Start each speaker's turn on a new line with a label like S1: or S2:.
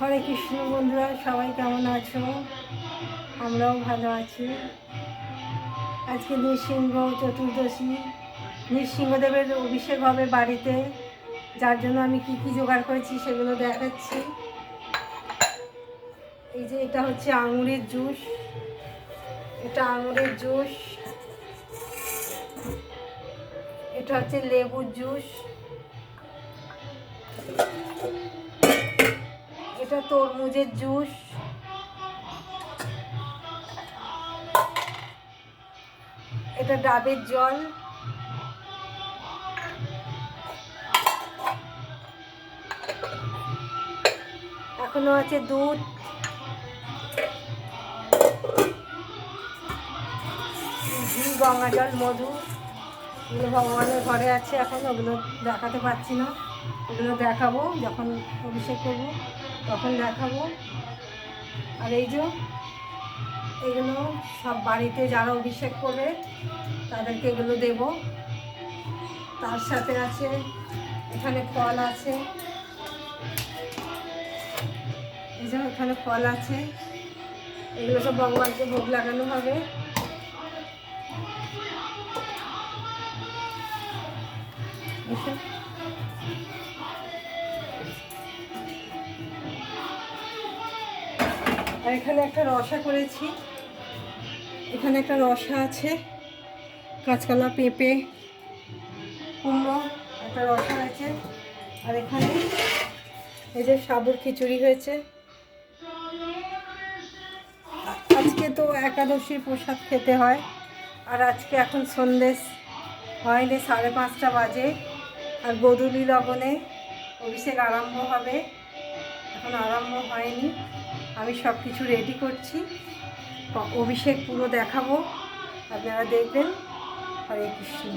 S1: হরে কৃষ্ণ বন্ধুরা, সবাই কেমন আছো? আমরাও ভালো আছি। আজকে নৃসিংহ চতুর্দশী, নৃসিংহদেবের অভিষেক হবে বাড়িতে, যার জন্য আমি কি কি জোগাড় করেছি সেগুলো দেখাচ্ছি। এই যে এটা হচ্ছে আঙুরের জুস, এটা আঙুরের জুস, এটা হচ্ছে লেবুর জুস, এটা তরমুজের জুস, এটা ডাবের জল, এখনো আছে দুধ, ঘি, গঙ্গা জল, মধু। এগুলো ভগবানের ঘরে আছে, এখন ওগুলো দেখাতে পারছি না, ওগুলো দেখাবো যখন অভিষেক করবো তখন দেখাবো। আর এই যে এগুলো সব বাড়িতে যারা অভিষেক করবে তাদেরকে এগুলো দেব। তার সাথে আছে এখানে ফল আছে, এই যে এখানে ফল আছে, এগুলো সব ভগবানকে ভোগ লাগানো হবে। আর এখানে একটা রসা করেছি, এখানে একটা রসা আছে, কাঁচকলা, পেঁপে, কুমড়ো, একটা রসা আছে। আর এখানে এই যে সাবুর খিচুড়ি হয়েছে। আজকে তো একাদশীর প্রসাদ খেতে হয়, আর আজকে এখন সন্দেশ হয়নি, 5:30 বাজে, আর গোধূলি লগ্নে অভিষেক আরম্ভ হবে, এখন আরম্ভ হয়নি। আমি সব কিছু রেডি করছি, অভিষেক পুরো দেখাবো, আপনারা দেখবেন। হরে কৃষ্ণ।